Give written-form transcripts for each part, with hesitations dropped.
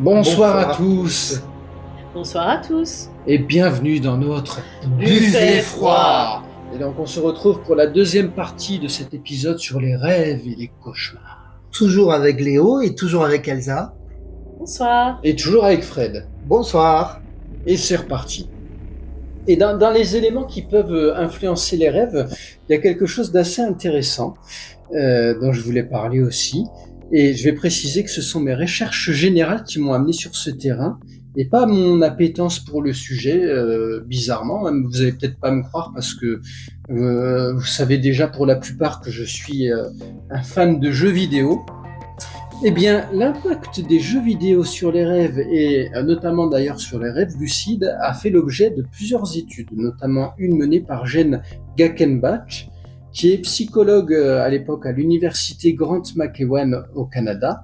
Bonsoir à tous Bonsoir à tous. et bienvenue dans notre Buffet froid. Et donc on se retrouve pour la deuxième partie de cet épisode sur les rêves et les cauchemars. Toujours avec Léo et toujours avec Elsa. Bonsoir. Et toujours avec Fred. Bonsoir. Et c'est reparti. Et dans les éléments qui peuvent influencer les rêves, il y a quelque chose d'assez intéressant dont je voulais parler aussi. Et je vais préciser que ce sont mes recherches générales qui m'ont amené sur ce terrain et pas mon appétence pour le sujet, bizarrement. Même, vous allez peut-être pas me croire parce que vous savez déjà pour la plupart que je suis un fan de jeux vidéo. Eh bien, l'impact des jeux vidéo sur les rêves, et notamment d'ailleurs sur les rêves lucides, a fait l'objet de plusieurs études, notamment une menée par Jane Gackenbach, qui est psychologue à l'époque à l'université Grant McEwan au Canada.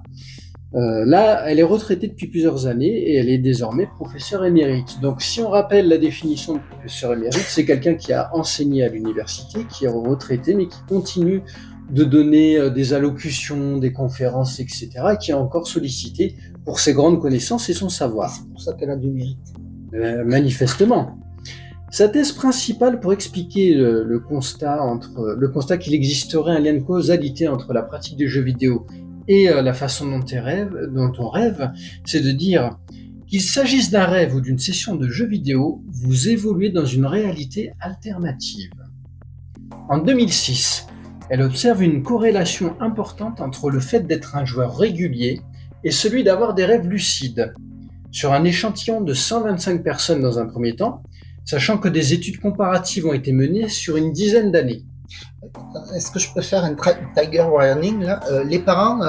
Là, elle est retraitée depuis plusieurs années et elle est désormais professeure émérite. Donc, si on rappelle la définition de professeur émérite, c'est quelqu'un qui a enseigné à l'université, qui est retraité, mais qui continue de donner des allocutions, des conférences, etc., et qui est encore sollicité pour ses grandes connaissances et son savoir. C'est pour ça qu'elle a du mérite. Manifestement. Sa thèse principale pour expliquer le constat qu'il existerait un lien de causalité entre la pratique des jeux vidéo et la façon dont on rêve, c'est de dire qu'il s'agisse d'un rêve ou d'une session de jeux vidéo, vous évoluez dans une réalité alternative. En 2006, elle observe une corrélation importante entre le fait d'être un joueur régulier et celui d'avoir des rêves lucides. Sur un échantillon de 125 personnes dans un premier temps, sachant que des études comparatives ont été menées sur une dizaine d'années. Est-ce que je peux faire un tiger warning là les parents,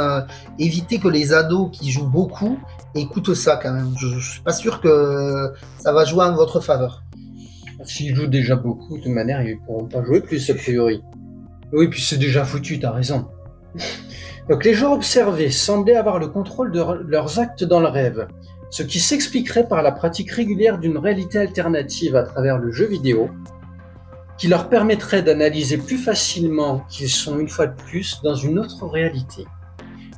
évitez que les ados qui jouent beaucoup écoutent ça quand même. Je suis pas sûr que ça va jouer en votre faveur. S'ils jouent déjà beaucoup, de toute manière, ils ne pourront pas jouer plus a priori. Oui, puis c'est déjà foutu, t'as raison. Donc les joueurs observés semblaient avoir le contrôle de leurs actes dans le rêve, ce qui s'expliquerait par la pratique régulière d'une réalité alternative à travers le jeu vidéo, qui leur permettrait d'analyser plus facilement qu'ils sont une fois de plus dans une autre réalité.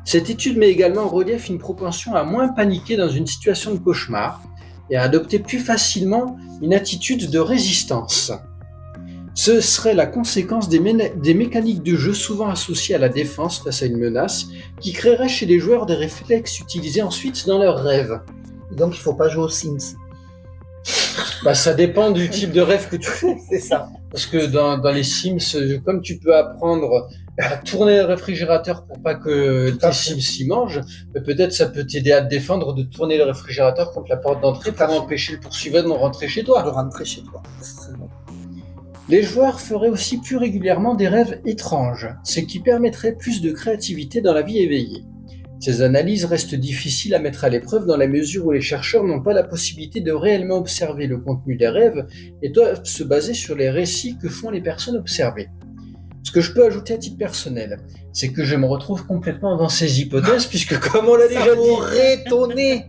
Cette étude met également en relief une propension à moins paniquer dans une situation de cauchemar et à adopter plus facilement une attitude de résistance. Ce serait la conséquence des mécaniques de jeu souvent associées à la défense face à une menace, qui créeraient chez les joueurs des réflexes utilisés ensuite dans leurs rêves. Et donc il faut pas jouer aux Sims. Ça dépend du type de rêve que tu fais. C'est ça. Parce que dans les Sims, comme tu peux apprendre à tourner le réfrigérateur pour pas que tes Sims s'y mangent, peut-être ça peut t'aider à te défendre de tourner le réfrigérateur contre la porte d'entrée pour empêcher le poursuivant de rentrer chez toi. De rentrer chez toi. C'est bon. Les joueurs feraient aussi plus régulièrement des rêves étranges, ce qui permettrait plus de créativité dans la vie éveillée. Ces analyses restent difficiles à mettre à l'épreuve dans la mesure où les chercheurs n'ont pas la possibilité de réellement observer le contenu des rêves et doivent se baser sur les récits que font les personnes observées. Ce que je peux ajouter à titre personnel, c'est que je me retrouve complètement dans ces hypothèses puisque comme on l'a déjà Ça dit... m'aurait étonné.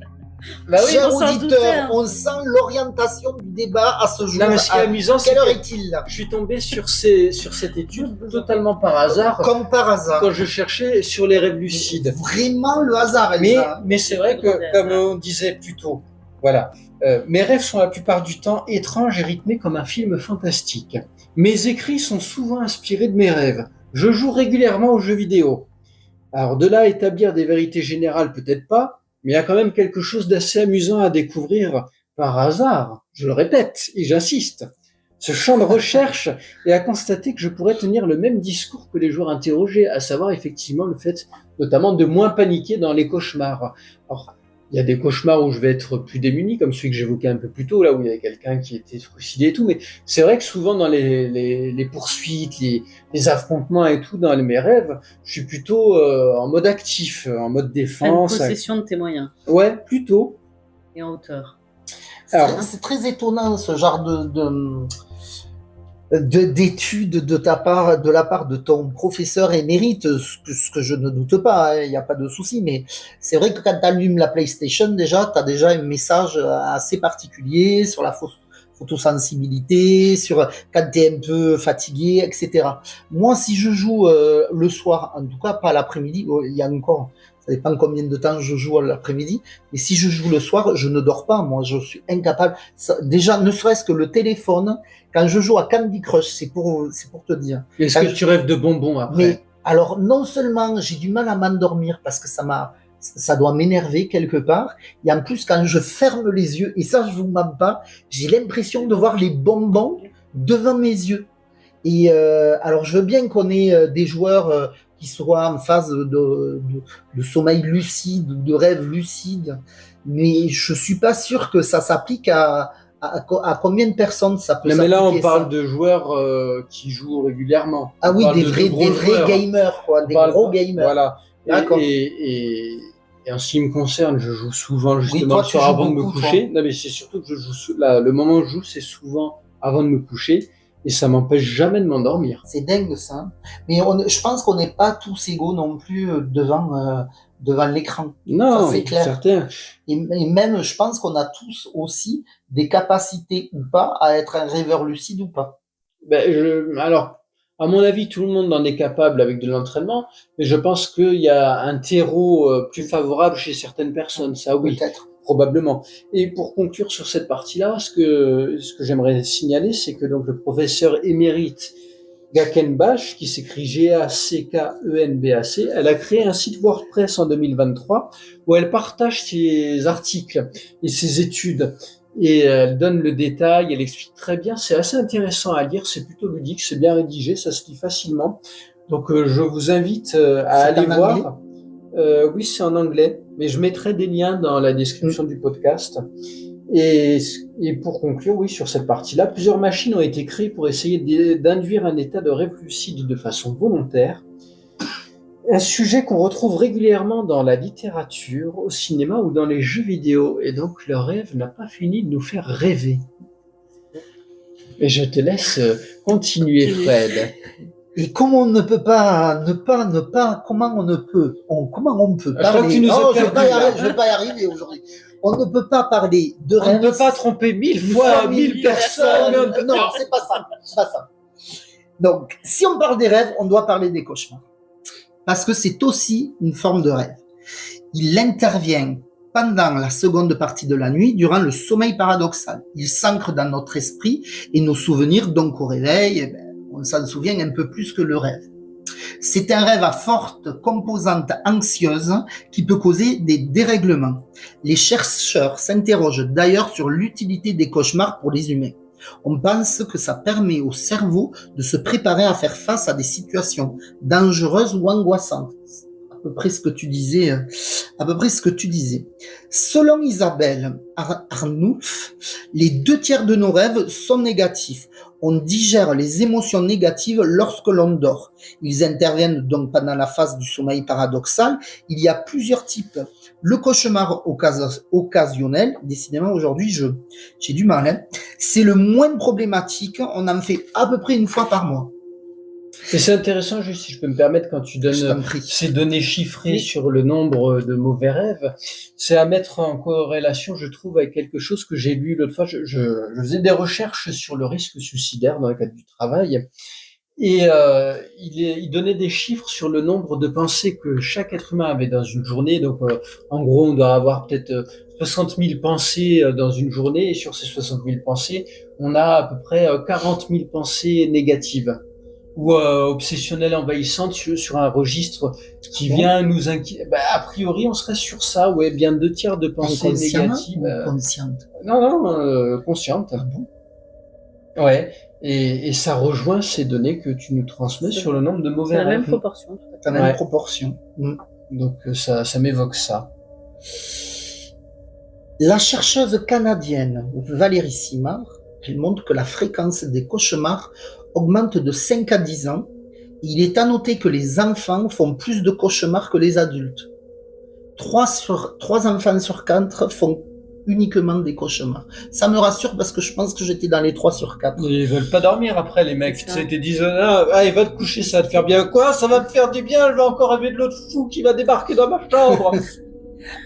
Bah oui, Cher on s'en doutait, auditeur, hein. on sent l'orientation du débat à ce jour. Non, mais ce qui est amusant, c'est Quelle heure que est-il là? je suis tombé sur cette étude totalement par hasard Comme par hasard. quand je cherchais sur les rêves lucides. Vraiment le hasard, Mais, Elsa. mais c'est vrai que, comme on disait plus tôt, voilà, mes rêves sont la plupart du temps étranges et rythmés comme un film fantastique. Mes écrits sont souvent inspirés de mes rêves. Je joue régulièrement aux jeux vidéo. Alors de là à établir des vérités générales, peut-être pas, mais il y a quand même quelque chose d'assez amusant à découvrir par hasard, je le répète et j'insiste. Ce champ de recherche est à constater que je pourrais tenir le même discours que les joueurs interrogés, à savoir effectivement le fait notamment de moins paniquer dans les cauchemars. Alors, il y a des cauchemars où je vais être plus démuni, comme celui que j'évoquais un peu plus tôt, là où il y avait quelqu'un qui était trucidé et tout, mais c'est vrai que souvent dans les poursuites, les affrontements et tout, dans mes rêves, je suis plutôt en mode actif, en mode Une défense. possession de tes moyens Ouais, plutôt. et en hauteur. Alors, C'est très étonnant ce genre d'études de la part de ton professeur émérite, ce que je ne doute pas, il n'y a pas de souci, mais c'est vrai que quand tu allumes la PlayStation, déjà, tu as déjà un message assez particulier sur la photosensibilité, sur quand tu es un peu fatigué, etc. Moi, si je joue le soir, en tout cas pas l'après-midi, il y a encore Ça dépend combien de temps je joue l'après-midi. Mais si je joue le soir, je ne dors pas. Moi, je suis incapable. Déjà, ne serait-ce que le téléphone, quand je joue à Candy Crush, c'est pour te dire. Est-ce que tu rêves de bonbons après? Mais alors, non seulement j'ai du mal à m'endormir parce que ça doit m'énerver quelque part. Et en plus, quand je ferme les yeux, et ça, je vous mens pas, j'ai l'impression de voir les bonbons devant mes yeux. Et alors, je veux bien qu'on ait des joueurs qui soient en phase de sommeil lucide, de rêve lucide, mais je suis pas sûr que ça s'applique à combien de personnes ça peut s'appliquer. Mais là, on parle de joueurs qui jouent régulièrement. Ah oui, des vrais gamers, quoi, des gros gamers. Voilà. D'accord. Et en ce qui me concerne, je joue souvent justement le soir avant de me coucher. Non, mais c'est surtout que je joue le moment où je joue, c'est souvent avant de me coucher. Et ça m'empêche jamais de m'endormir. C'est dingue ça. Mais je pense qu'on n'est pas tous égaux non plus devant l'écran. Non, ça, c'est clair. Certain. Et même, je pense qu'on a tous aussi des capacités ou pas à être un rêveur lucide ou pas. Alors, à mon avis, tout le monde en est capable avec de l'entraînement, mais je pense qu'il y a un terreau plus favorable chez certaines personnes. Ça, oui. Peut-être. Probablement. Et pour conclure sur cette partie-là, ce que j'aimerais signaler, c'est que donc le professeur émérite Gakenbach, qui s'écrit G-A-C-K-E-N-B-A-C, elle a créé un site WordPress en 2023 où elle partage ses articles et ses études. Et elle donne le détail, elle explique très bien. C'est assez intéressant à lire, c'est plutôt ludique, c'est bien rédigé, ça se lit facilement. Donc je vous invite à aller voir. Oui, c'est en anglais, mais je mettrai des liens dans la description du podcast. Et pour conclure, oui, sur cette partie-là, plusieurs machines ont été créées pour essayer d'induire un état de rêve lucide de façon volontaire. Un sujet qu'on retrouve régulièrement dans la littérature, au cinéma ou dans les jeux vidéo. Et donc, le rêve n'a pas fini de nous faire rêver. Et je te laisse continuer, Fred. Et comment on ne peut pas, comment on peut parler, je vais pas y arriver aujourd'hui. On ne peut pas parler de rêve. On ne peut pas tromper 1000 fois 1000 personnes. Non, c'est pas ça. Donc, si on parle des rêves, on doit parler des cauchemars. Parce que c'est aussi une forme de rêve. Il intervient pendant la seconde partie de la nuit, durant le sommeil paradoxal. Il s'ancre dans notre esprit et nos souvenirs, donc au réveil, on s'en souvient un peu plus que le rêve. C'est un rêve à forte composante anxieuse qui peut causer des dérèglements. Les chercheurs s'interrogent d'ailleurs sur l'utilité des cauchemars pour les humains. On pense que ça permet au cerveau de se préparer à faire face à des situations dangereuses ou angoissantes. À peu près ce que tu disais. Selon Isabelle Arnoulf, les 2/3 de nos rêves sont négatifs. On digère les émotions négatives lorsque l'on dort. Ils interviennent donc pendant la phase du sommeil paradoxal. Il y a plusieurs types. Le cauchemar occasionnel, décidément aujourd'hui j'ai du mal, hein. C'est le moins problématique. On en fait à peu près une fois par mois. Et c'est intéressant, juste si je peux me permettre, quand tu donnes ces données chiffrées sur le nombre de mauvais rêves, c'est à mettre en corrélation, je trouve, avec quelque chose que j'ai lu l'autre fois. Je faisais des recherches sur le risque suicidaire dans le cadre du travail, et il donnait des chiffres sur le nombre de pensées que chaque être humain avait dans une journée. Donc, en gros, on doit avoir peut-être 60 000 pensées dans une journée, et sur ces 60 000 pensées, on a à peu près 40 000 pensées négatives ou obsessionnelle envahissante sur un registre qui vient nous inquiéter. A priori, on serait sur ça, ouais, bien 2/3 de pensées négatives. Consciente. Non, consciente. Ah bon? Ouais, et ça rejoint ces données que tu nous transmets sur le nombre de mauvais rêves. C'est la même proportion. C'est la même proportion. Donc ça m'évoque ça. La chercheuse canadienne Valérie Simard, elle montre que la fréquence des cauchemars augmente de 5 à 10 ans. Il est à noter que les enfants font plus de cauchemars que les adultes. 3 enfants sur 4 font uniquement des cauchemars. Ça me rassure parce que je pense que j'étais dans les 3 sur 4. Ils veulent pas dormir après, les mecs. Tu sais, ils te disent, allez, va te coucher, ça va te faire bien. Quoi? Ça va me faire du bien, je vais encore rêver de l'autre fou qui va débarquer dans ma chambre.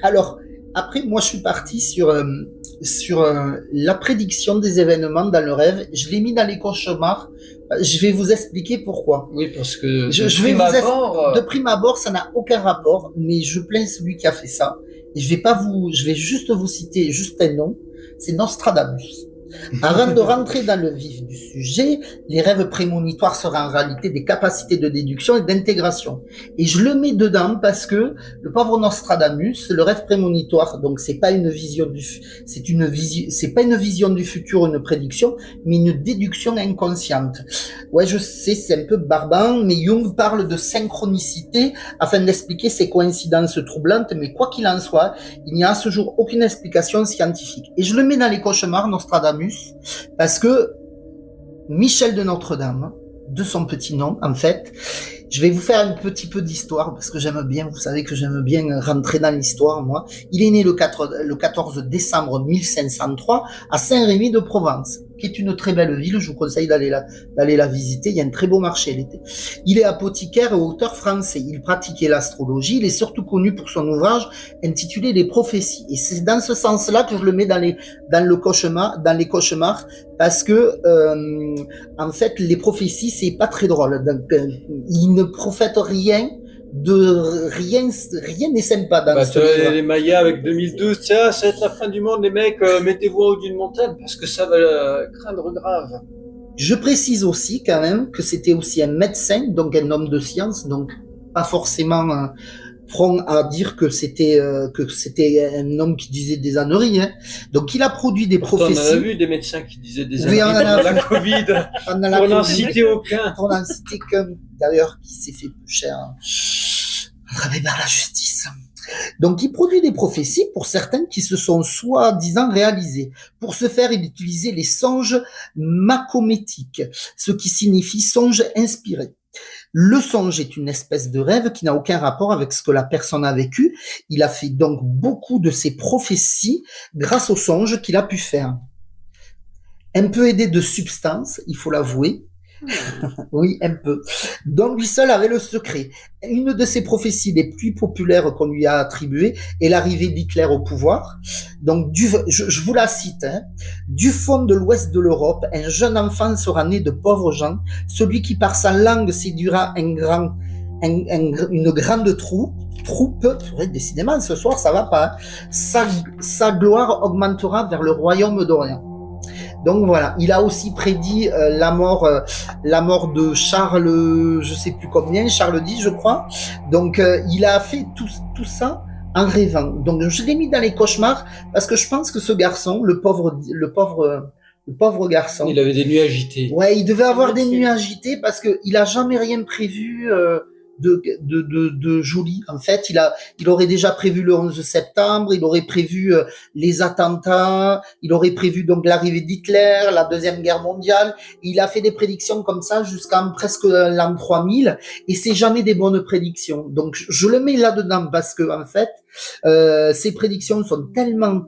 Alors, Après, moi, je suis parti sur la prédiction des événements dans le rêve. Je l'ai mis dans les cauchemars. Je vais vous expliquer pourquoi. Oui, parce que Je vais de prime abord, ça n'a aucun rapport, mais je plains celui qui a fait ça. Et je vais juste vous citer juste un nom. C'est Nostradamus. Avant de rentrer dans le vif du sujet, les rêves prémonitoires seraient en réalité des capacités de déduction et d'intégration. Et je le mets dedans parce que le pauvre Nostradamus, le rêve prémonitoire, donc c'est pas une vision c'est pas une vision du futur, une prédiction, mais une déduction inconsciente. Ouais, je sais, c'est un peu barbant, mais Jung parle de synchronicité afin d'expliquer ces coïncidences troublantes, mais quoi qu'il en soit, il n'y a à ce jour aucune explication scientifique. Et je le mets dans les cauchemars, Nostradamus, parce que Michel de Notre-Dame, de son petit nom, en fait, je vais vous faire un petit peu d'histoire, parce que j'aime bien, vous savez que j'aime bien rentrer dans l'histoire, moi. Il est né le 14 décembre 1503 à Saint-Rémy de Provence, qui est une très belle ville, je vous conseille d'aller la visiter, il y a un très beau marché l'été. Il est apothicaire et auteur français, il pratiquait l'astrologie, il est surtout connu pour son ouvrage intitulé Les prophéties. Et c'est dans ce sens-là que je le mets dans les cauchemars, parce que, en fait, les prophéties, c'est pas très drôle. Donc, il ne prophète rien n'est sympa dans ce livre. Les Mayas avec 2012, tiens, ça va être la fin du monde, les mecs, mettez-vous en haut d'une montagne parce que ça va craindre grave. Je précise aussi quand même que c'était aussi un médecin, donc un homme de science, donc pas forcément prompt à dire que c'était un homme qui disait des âneries. Hein. Donc il a produit des prophéties. On a vu des médecins qui disaient des âneries pendant la Covid. Pour n'en citer aucun. Pour n'en citer qu'un, d'ailleurs, qui s'est fait plus cher attrapé par la justice. Donc, il produit des prophéties pour certaines qui se sont soi-disant réalisées. Pour ce faire, il utilisait les songes macométiques, ce qui signifie songe inspiré. Le songe est une espèce de rêve qui n'a aucun rapport avec ce que la personne a vécu. Il a fait donc beaucoup de ses prophéties grâce aux songes qu'il a pu faire. Un peu aidé de substance, il faut l'avouer. Oui, un peu. Donc lui seul avait le secret. Une de ses prophéties les plus populaires qu'on lui a attribuées est l'arrivée d'Hitler au pouvoir. Donc, je vous la cite, hein. Du fond de l'ouest de l'Europe, un jeune enfant sera né de pauvres gens, celui qui par sa langue séduira une grande troupe, décidément ce soir ça va pas, hein. Sa gloire augmentera vers le royaume d'Orient. Donc voilà, il a aussi prédit la mort de Charles, je sais plus combien, Charles X, je crois. Donc il a fait tout ça en rêvant. Donc je l'ai mis dans les cauchemars parce que je pense que ce garçon, le pauvre garçon, il avait des nuits agitées. Ouais, il devait avoir des nuits agitées parce que il a jamais rien prévu. De joli. En fait, il aurait déjà prévu le 11 septembre, il aurait prévu les attentats, il aurait prévu donc l'arrivée d'Hitler, la Deuxième Guerre mondiale. Il a fait des prédictions comme ça jusqu'en presque l'an 3000 et c'est jamais des bonnes prédictions. Donc, je le mets là-dedans parce que, en fait, ces prédictions sont tellement,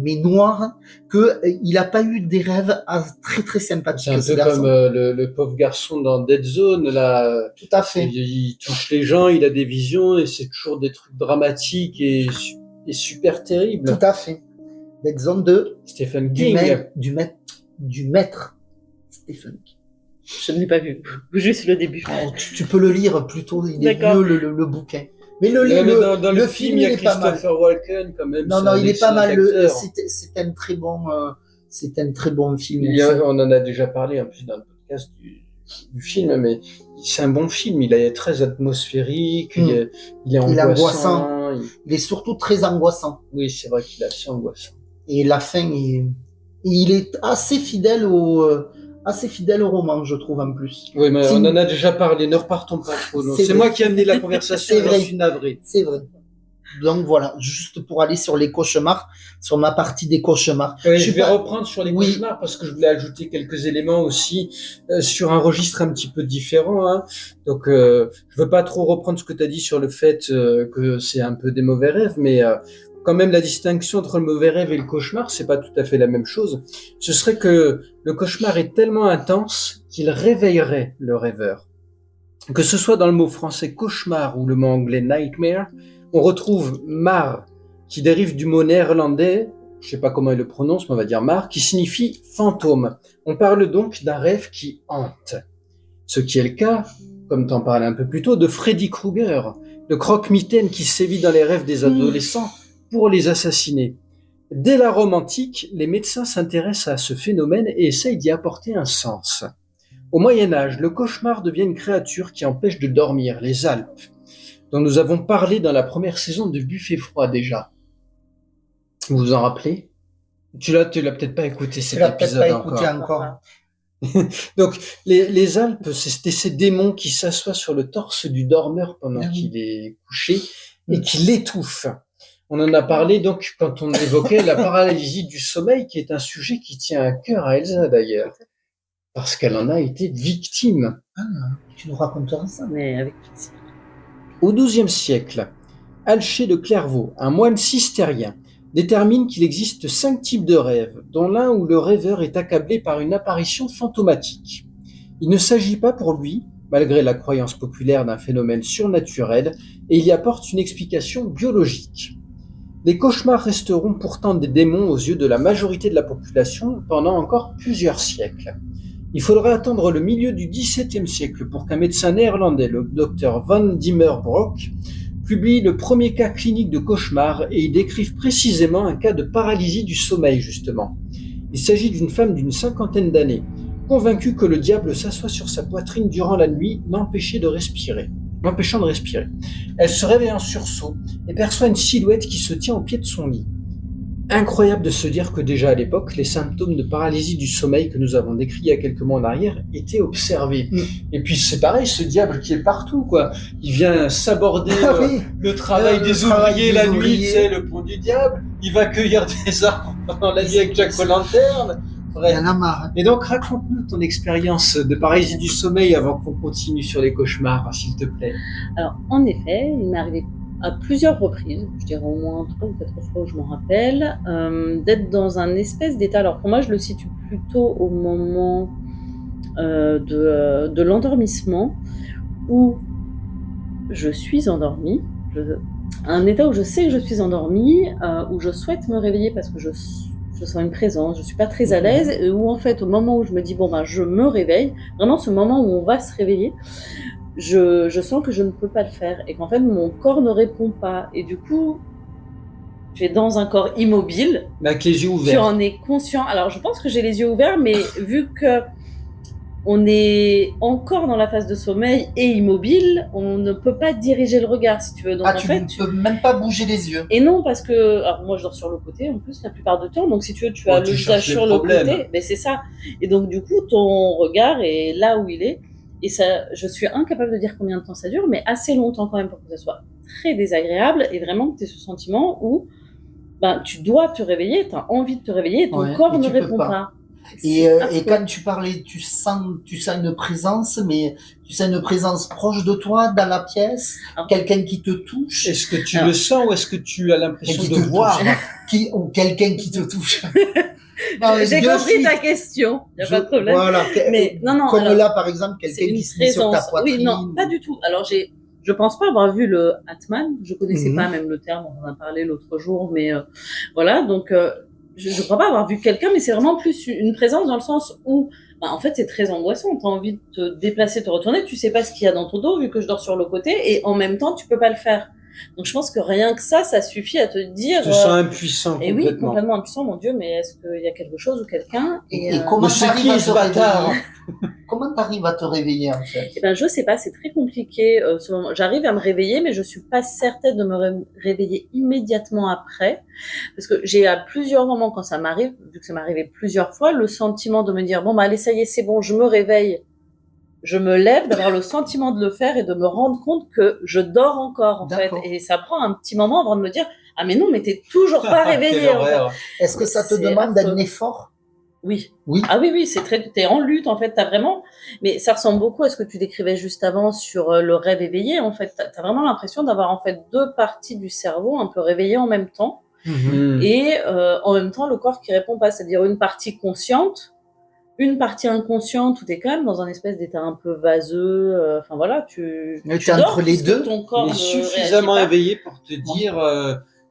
mais noires que il a pas eu des rêves très, très sympathiques. C'est un peu comme le pauvre garçon dans Dead Zone, là. Tout à fait. Il touche les gens, il a des visions et c'est toujours des trucs dramatiques et super terribles. Tout à fait. Dead Zone de Stephen King. Du maître Stephen King. Je ne l'ai pas vu. Juste le début. Oh, tu peux le lire plutôt, il est mieux le bouquin. Mais dans le film, il y a Christopher Walken quand même. Non, il est pas mal. C'est un très bon film. On en a déjà parlé en plus dans le podcast du film, mais c'est un bon film. Il est très atmosphérique, il est angoissant. Il est surtout très angoissant. Oui, c'est vrai qu'il est assez angoissant. Et la fin, il est assez fidèle au roman, je trouve, en plus. Oui, mais on en a déjà parlé, ne repartons pas trop. C'est moi qui ai amené la conversation, je suis navré. C'est vrai. Donc voilà, juste pour aller sur les cauchemars, sur ma partie des cauchemars. Oui, je vais reprendre sur les cauchemars parce que je voulais ajouter quelques éléments aussi sur un registre un petit peu différent. Hein. Donc, je veux pas trop reprendre ce que tu as dit sur le fait que c'est un peu des mauvais rêves, mais quand même la distinction entre le mauvais rêve et le cauchemar, c'est pas tout à fait la même chose. Ce serait que le cauchemar est tellement intense qu'il réveillerait le rêveur. Que ce soit dans le mot français cauchemar ou le mot anglais nightmare, on retrouve mar qui dérive du mot néerlandais, je ne sais pas comment il le prononce, mais on va dire mar, qui signifie fantôme. On parle donc d'un rêve qui hante. Ce qui est le cas, comme tu en parlais un peu plus tôt, de Freddy Krueger, le croque-mitaine qui sévit dans les rêves des adolescents pour les assassiner. Dès la Rome antique, les médecins s'intéressent à ce phénomène et essayent d'y apporter un sens. Au Moyen-Âge, le cauchemar devient une créature qui empêche de dormir, les Alpes, dont nous avons parlé dans la première saison de Buffet froid déjà. Vous vous en rappelez? Tu l'as peut-être pas écouté cet épisode encore. Donc, les Alpes, c'était ces démons qui s'assoient sur le torse du dormeur pendant qu'il est couché et qui l'étouffent. On en a parlé donc quand on évoquait la paralysie du sommeil, qui est un sujet qui tient à cœur à Elsa d'ailleurs, parce qu'elle en a été victime. Ah, tu nous raconteras ça? Mais avec plaisir. Au XIIe siècle, Alcher de Clairvaux, un moine cistérien, détermine qu'il existe 5 types de rêves, dont l'un où le rêveur est accablé par une apparition fantomatique. Il ne s'agit pas pour lui, malgré la croyance populaire, d'un phénomène surnaturel, et il y apporte une explication biologique. Les cauchemars resteront pourtant des démons aux yeux de la majorité de la population pendant encore plusieurs siècles. Il faudra attendre le milieu du XVIIe siècle pour qu'un médecin néerlandais, le docteur Van Dimmerbroek, publie le premier cas clinique de cauchemar et il décrive précisément un cas de paralysie du sommeil justement. Il s'agit d'une femme d'une 50aine d'années, convaincue que le diable s'assoit sur sa poitrine durant la nuit, l'empêchant de respirer. Elle se réveille en sursaut et perçoit une silhouette qui se tient au pied de son lit. Incroyable de se dire que déjà à l'époque, les symptômes de paralysie du sommeil que nous avons décrits il y a quelques mois en arrière étaient observés. Et puis c'est pareil, ce diable qui est partout, quoi. Il vient s'aborder le travail des ouvriers la nuit, c'est le pont du diable. Il va cueillir des arbres pendant la nuit avec Jack O'Lantern. Bref. Il y en a marre. Et donc raconte-nous ton expérience de paralysie du sommeil avant qu'on continue sur les cauchemars, s'il te plaît. Alors en effet, il m'est arrivé à plusieurs reprises, je dirais au moins 3 ou 4 fois où je m'en rappelle, d'être dans un espèce d'état. Alors pour moi, je le situe plutôt au moment de l'endormissement, où je suis endormie, un état où je sais que je suis endormie, où je souhaite me réveiller parce que je sens une présence, je suis pas très à l'aise, et où en fait au moment où je me dis bon ben je me réveille, vraiment ce moment où on va se réveiller, je sens que je ne peux pas le faire et qu'en fait mon corps ne répond pas et du coup tu es dans un corps immobile, avec les yeux ouverts. Tu en es conscient. Alors je pense que j'ai les yeux ouverts, mais vu que on est encore dans la phase de sommeil et immobile, on ne peut pas diriger le regard si tu veux. Donc, tu ne peux même pas bouger les yeux. Et non, parce que alors moi je dors sur le côté en plus la plupart du temps, donc si tu veux tu as le visage sur le côté, mais c'est ça. Et donc du coup ton regard est là où il est. Et ça, je suis incapable de dire combien de temps ça dure, mais assez longtemps quand même pour que ça soit très désagréable et vraiment que tu aies ce sentiment où ben, tu dois te réveiller, tu as envie de te réveiller et ton corps ne répond pas. Et quand tu parlais, tu sens une présence, mais tu sens une présence proche de toi dans la pièce, quelqu'un qui te touche. Est-ce que tu le sens ou est-ce que tu as l'impression de voir ou quelqu'un qui te touche? Non, j'ai compris ta question, il n'y a pas de problème. Voilà, mais, non, comme alors, là, par exemple, quelqu'un qui se met sur ta poitrine. Oui, non, pas du tout. Alors, je pense pas avoir vu le Atman, je connaissais pas même le terme, on en a parlé l'autre jour, mais voilà, donc je crois pas avoir vu quelqu'un, mais c'est vraiment plus une présence dans le sens où, ben, en fait, c'est très angoissant, t'as envie de te déplacer, te retourner, tu sais pas ce qu'il y a dans ton dos, vu que je dors sur le côté, et en même temps, tu peux pas le faire. Donc je pense que rien que ça suffit à te dire. Tu te sens impuissant complètement. Et oui, complètement impuissant, mon Dieu, mais est-ce qu'il y a quelque chose ou quelqu'un Et comment t'arrives à te réveiller? Comment t'arrives à te réveiller en fait? Eh ben je sais pas, c'est très compliqué. Ce moment. J'arrive à me réveiller, mais je suis pas certaine de me réveiller immédiatement après, parce que j'ai à plusieurs moments quand ça m'arrive, vu que ça m'est arrivé plusieurs fois, le sentiment de me dire bon bah allez ça y est c'est bon, je me réveille. Je me lève, d'avoir le sentiment de le faire et de me rendre compte que je dors encore, en fait. Et ça prend un petit moment avant de me dire, ah, mais non, mais t'es toujours pas réveillé, en fait. Est-ce que ça te demande un effort? Oui. Ah oui, t'es en lutte, en fait, t'as vraiment, mais ça ressemble beaucoup à ce que tu décrivais juste avant sur le rêve éveillé, en fait. T'as vraiment l'impression d'avoir, en fait, 2 parties du cerveau un peu réveillées en même temps. Et, en même temps, le corps qui répond pas, c'est-à-dire une partie consciente, une partie inconsciente où t'es quand même dans un espèce d'état un peu vaseux, enfin voilà, tu dors entre les deux, ton corps mais suffisamment éveillé pour te dire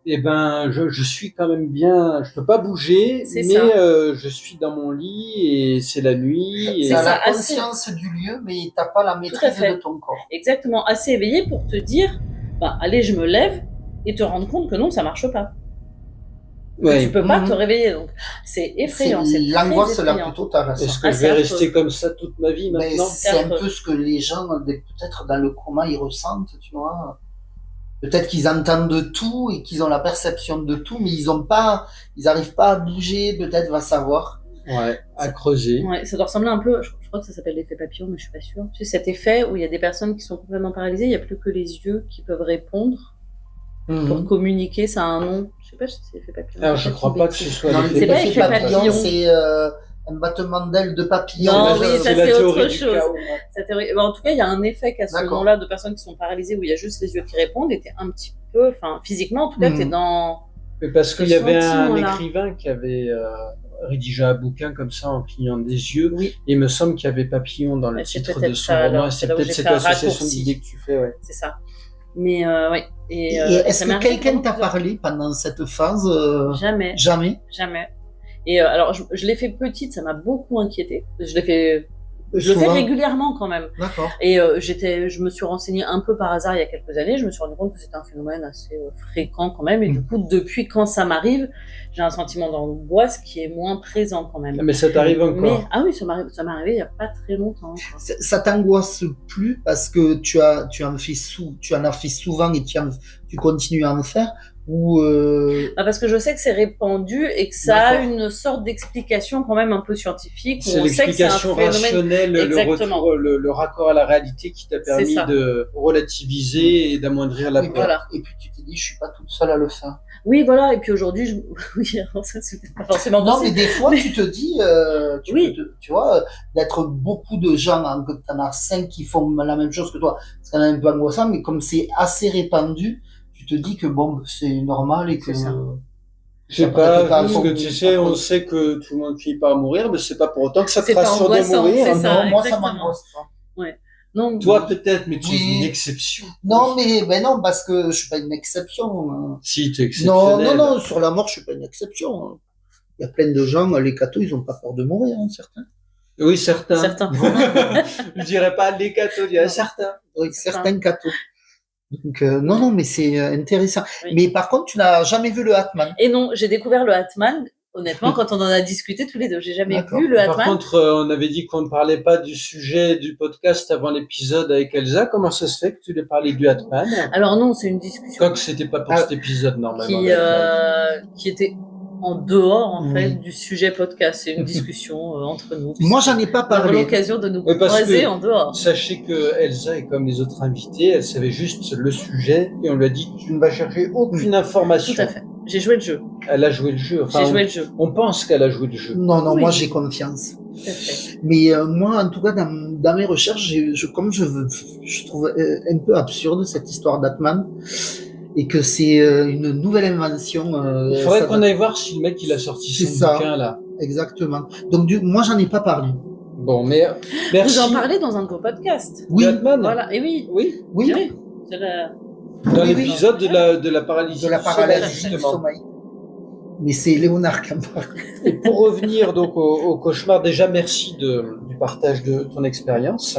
Eh ben, je suis quand même bien. Je peux pas bouger, C'est mais ça. je suis dans mon lit et c'est la nuit. C'est Tu as ça, la assez. conscience du lieu, mais tu n'as pas la Tout à maîtrise fait. de ton corps. Exactement, assez éveillé pour te dire, bah, allez, je me lève et te rendre compte que non, ça marche pas. Que tu peux pas te réveiller, donc c'est effrayant. C'est C'est l'angoisse très la effrayant. plus totale. Est-ce Ça. que je vais rester comme ça toute ma vie Mais maintenant? c'est un peu ce que les gens, peut-être dans le coma, ils ressentent, tu vois. Peut-être qu'ils entendent tout et qu'ils ont la perception de tout, mais ils n'arrivent pas à bouger, peut-être, va savoir. Ouais, à creuser. Ouais, ça doit ressembler un peu, je crois que ça s'appelle l'effet papillon, mais je suis pas sûre. Tu sais, cet effet où il y a des personnes qui sont complètement paralysées, il n'y a plus que les yeux qui peuvent répondre pour communiquer, ça a un nom. Je sais pas si c'est l'effet papillon. Alors, je crois pas que ce soit Non, l'effet c'est pas papillon. effet papillon. C'est un battement d'ailes de papillon. Non, oui, ça, c'est théorie autre du chose. chaos. Sa théorie- En tout cas, il y a un effet qu'à ce D'accord. moment-là de personnes qui sont paralysées où il y a juste les yeux qui répondent et t'es un petit peu, enfin, physiquement, en tout cas, t'es dans. Mais parce Ce qu'il y avait un sentiment-là. écrivain qui avait rédigé un bouquin comme ça en clignant des yeux. Oui. Et il me semble qu'il y avait papillon dans le Ouais, c'est titre peut-être de son ça, roman. alors. C'est C'est là où peut-être j'ai cette fait un association raccourci. d'idées que tu fais, ouais. C'est ça. Mais ouais. Et Et est-ce ça que m'est arrivé quelqu'un t'a plusieurs- parlé pendant cette phase Jamais. Jamais. Jamais. Et alors, je l'ai fait petite, ça m'a beaucoup inquiété. Je l'ai fait, je le fais Souvent. régulièrement quand même. D'accord. Et je me suis renseignée un peu par hasard il y a quelques années. Je me suis rendu compte que c'était un phénomène assez fréquent quand même. Et du coup, depuis quand ça m'arrive, j'ai un sentiment d'angoisse qui est moins présent quand même. Mais ça t'arrive encore. Mais ah oui, ça m'est arrivé il y a pas très longtemps. Quoi. Ça t'angoisse plus parce que tu en as fait souvent et tu continues à en faire ou Bah parce que je sais que c'est répandu et que ça a une sorte d'explication quand même un peu scientifique. Où C'est on sait que c'est un l'explication phénomène. rationnelle, Exactement. le raccord à la réalité qui t'a permis ça. de relativiser et d'amoindrir la Oui, peur. Voilà. Et puis tu t'es dit, je suis pas toute seule à le faire. Oui, voilà. Et puis aujourd'hui, oui, alors ça c'était pas forcément Non, possible. mais des fois, tu te dis, Oui. tu vois, d'être beaucoup de gens, que t'en as 5 qui font la même chose que toi, c'est quand même un peu angoissant, mais comme c'est assez répandu, tu te dis que bon, c'est normal et que. C'est ça. Je sais Ça pas, peut-être parce pas que tu sais, on sait que tout le monde finit par mourir, mais c'est pas pour autant que ça te C'est pas rassure de angoissant, mourir. c'est hein. ça. Non, moi, ça exactement. m'angoisse pas. Non, Toi, peut-être, mais tu es Oui. une exception. Non, mais ben non, parce que je suis pas une exception. Hein. Si, tu es Non, exceptionnel. non, non, sur la mort, je suis pas une exception. Hein. Il y a plein de gens, les cathos, ils ont pas peur de mourir, hein, certains. Oui, certains. Certains. Je dirais pas les catholiques, il y a Non. certains. Oui, certains cathos. Donc, non, non, mais c'est intéressant. Oui. Mais par contre, tu n'as jamais vu le Hatman. Et non, j'ai découvert le Hatman. Honnêtement, quand on en a discuté tous les deux, j'ai jamais D'accord. vu le Par Hatman. contre, on avait dit qu'on ne parlait pas du sujet du podcast avant l'épisode avec Elsa. Comment ça se fait que tu l'aies parlé du Hatman? Alors non, c'est une discussion Quoique c'était pas pour cet épisode, normalement. qui était en dehors en fait Oui. du sujet podcast. C'est une discussion entre nous. Moi, j'en ai pas On aura parlé. l'occasion de nous Oui, parce croiser que- en dehors. Sachez que Elsa est comme les autres invités, elle savait juste le sujet et on lui a dit tu ne vas chercher aucune information. Tout à fait. J'ai joué le jeu. Elle a joué le jeu. Enfin, J'ai joué le jeu. on pense qu'elle a joué le jeu. Non, non, Oui. moi, j'ai confiance. Tout à fait. Mais moi, en tout cas, dans mes recherches, je trouve un peu absurde cette histoire d'Atman et que c'est une nouvelle invention. Il faudrait ça qu'on va- aille voir si le mec il a sorti C'est son ça. bouquin là. Exactement. Donc, moi, j'en ai pas parlé. Bon, mais merci. Vous en parlez dans un de vos podcasts. Oui, Batman. Voilà. Et oui. Oui. oui, Oui. C'est la- Dans Oui, l'épisode de la paralysie. de la du paralysie sommeil, du justement. sommeil. Mais c'est Léonard qui en parle. Et pour revenir donc au cauchemar, déjà merci du partage de ton expérience.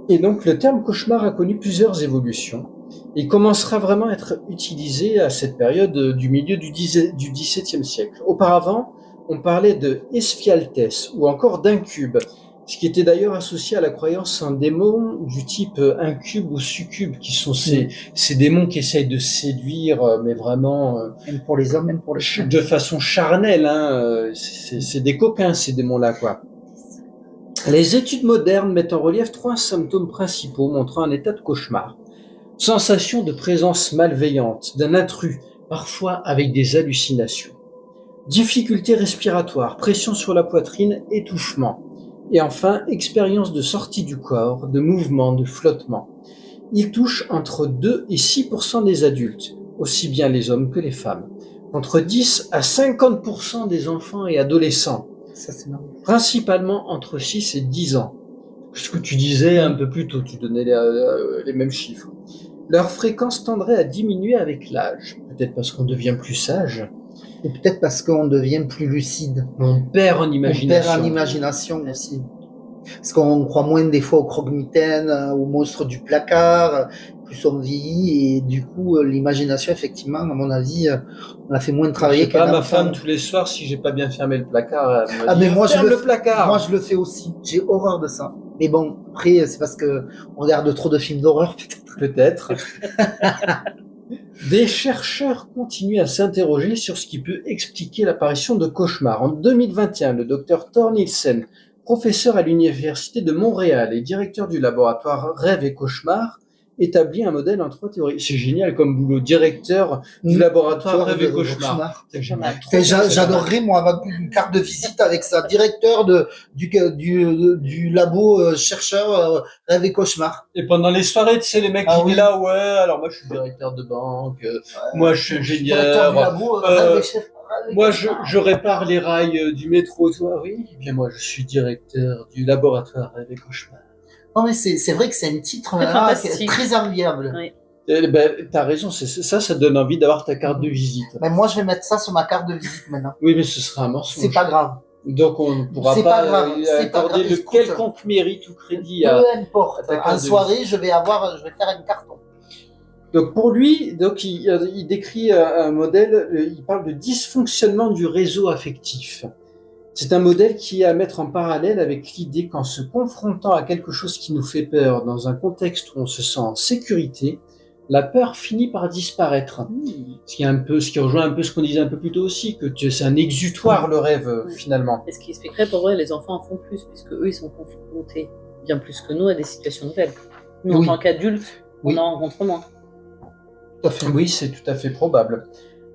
Et donc le terme cauchemar a connu plusieurs évolutions. Il commencera vraiment à être utilisé à cette période du milieu du XVIIe siècle. Auparavant, on parlait de espialtes ou encore d'incube, ce qui était d'ailleurs associé à la croyance en démons du type incube ou succube, qui sont ces démons qui essayent de séduire, mais vraiment Même pour les hommes, même pour les femmes. de façon charnelle. Hein, c'est des coquins ces démons-là, quoi. Les études modernes mettent en relief 3 symptômes principaux montrant un état de cauchemar. Sensation de présence malveillante d'un intrus, parfois avec des hallucinations. Difficultés respiratoires, pression sur la poitrine, étouffement. Et enfin, expérience de sortie du corps, de mouvement, de flottement. Il touche entre 2 et 6% des adultes, aussi bien les hommes que les femmes. Entre 10 à 50% des enfants et adolescents. Ça, c'est normal. Principalement entre 6 et 10 ans. Ce que tu disais un peu plus tôt, tu donnais les mêmes chiffres. Leur fréquence tendrait à diminuer avec l'âge, peut-être parce qu'on devient plus sage, Et peut-être parce qu'on devient plus lucide. on perd en On imagination. perd en imagination aussi. Parce qu'on croit moins des fois aux croque-mitaines, aux monstres du placard, plus on vieillit, et du coup, l'imagination, effectivement, à mon avis, on la fait moins Je travailler sais pas, qu'un ma enfant. femme, tous les soirs, si j'ai pas bien fermé le placard, elle me Ah, dit, mais moi, ferme le placard. moi, je le fais aussi. J'ai horreur de ça. Mais bon, après, c'est parce que on regarde trop de films d'horreur, peut-être. Peut-être. Des chercheurs continuent à s'interroger sur ce qui peut expliquer l'apparition de cauchemars. En 2021, le docteur Thor Nielsen, professeur à l'Université de Montréal et directeur du laboratoire Rêve et Cauchemars, établit un modèle en 3 théories. C'est génial comme boulot, directeur du laboratoire Rêve et Cauchemars. J'aimerais Enfin, j'adorerais, moi, avoir une carte de visite avec ça. Directeur du labo chercheur Rêve et Cauchemar. Et pendant les soirées, tu sais, les mecs Ah qui oui. étaient là, ouais, alors moi je suis directeur de banque, moi je suis Directeur du ingénieur, labo Rêve et Chef. moi je répare les rails du métro, toi, oui, eh bien moi je suis directeur du laboratoire Rêve et Cauchemars. Non, mais c'est vrai que c'est un titre Très fantastique. très enviable. Oui. Eh ben, t'as raison, ça donne envie d'avoir ta carte de visite. Mais moi, je vais mettre ça sur ma carte de visite maintenant. Oui, mais ce sera un mensonge. C'est pas grave. Donc on ne pourra C'est pas, pas grave, c'est pas accorder grave. le Écoute, quelconque mérite ou crédit à... Peu importe. ta carte En de soirée, je vais faire un carton. Donc pour lui, donc il décrit un modèle, il parle de dysfonctionnement du réseau affectif. C'est un modèle qui est à mettre en parallèle avec l'idée qu'en se confrontant à quelque chose qui nous fait peur dans un contexte où on se sent en sécurité, la peur finit par disparaître. Ce qui rejoint un peu ce qu'on disait un peu plus tôt aussi, que c'est un exutoire le rêve finalement. Et ce qui expliquerait pourquoi les enfants en font plus, puisque eux ils sont confrontés bien plus que nous à des situations nouvelles. Nous en Oui. tant qu'adultes, Oui. on en rencontre moins. Tout à fait. Oui, c'est tout à fait probable.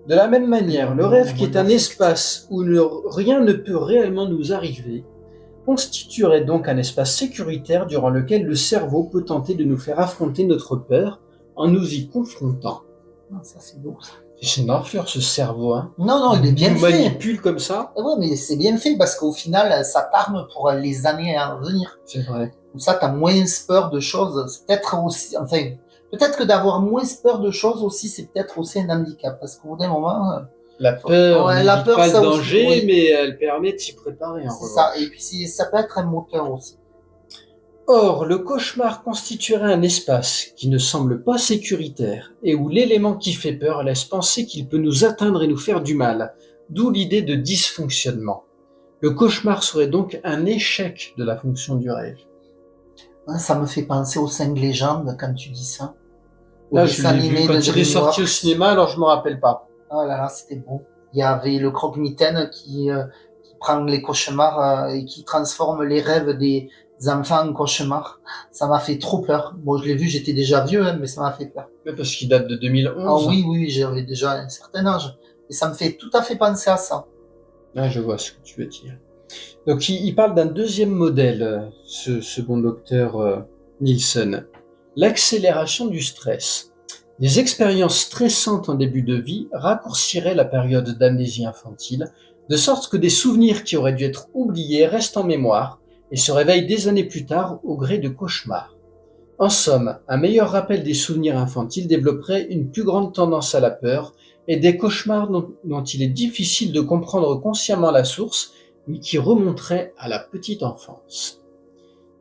De la même manière, le rêve qui est un espace où rien ne peut réellement nous arriver, constituerait donc un espace sécuritaire durant lequel le cerveau peut tenter de nous faire affronter notre peur en nous y confrontant. Ah, ça, c'est beau, ça. C'est une enflure ce cerveau, hein. Non, il est bien Il nous fait. manipule comme ça. Ouais, mais c'est bien fait parce qu'au final, ça t'arme pour les années à venir. C'est vrai. Comme ça, t'as moins peur de choses. C'est peut-être aussi, enfin, peut-être que d'avoir moins peur de choses aussi, c'est peut-être aussi un handicap. Parce qu'au bout d'un moment, La peur Ouais, n'évite la peur, pas le ça aussi, danger, oui. mais elle permet de s'y préparer. En c'est revanche. ça. Et puis, ça peut être un moteur aussi. Or, le cauchemar constituerait un espace qui ne semble pas sécuritaire et où l'élément qui fait peur laisse penser qu'il peut nous atteindre et nous faire du mal, d'où l'idée de dysfonctionnement. Le cauchemar serait donc un échec de la fonction du rêve. Hein, ça me fait penser aux 5 légendes quand tu dis ça. Au Là, je dessin l'ai animé vu quand de il est sorti au DreamWorks. cinéma, alors je me rappelle pas. Oh là là, c'était beau. Il y avait le croque-mitaine qui prend les cauchemars et qui transforme les rêves des enfants en cauchemars. Ça m'a fait trop peur. Bon, je l'ai vu, j'étais déjà vieux, hein, mais ça m'a fait peur. Mais parce qu'il date de 2011. Ah oui, j'avais déjà un certain âge. Et ça me fait tout à fait penser à ça. Ah, je vois ce que tu veux dire. Donc, il parle d'un deuxième modèle, ce bon docteur Nielsen. L'accélération du stress. Les expériences stressantes en début de vie raccourciraient la période d'amnésie infantile, de sorte que des souvenirs qui auraient dû être oubliés restent en mémoire et se réveillent des années plus tard au gré de cauchemars. En somme, un meilleur rappel des souvenirs infantiles développerait une plus grande tendance à la peur et des cauchemars dont il est difficile de comprendre consciemment la source, mais qui remonteraient à la petite enfance.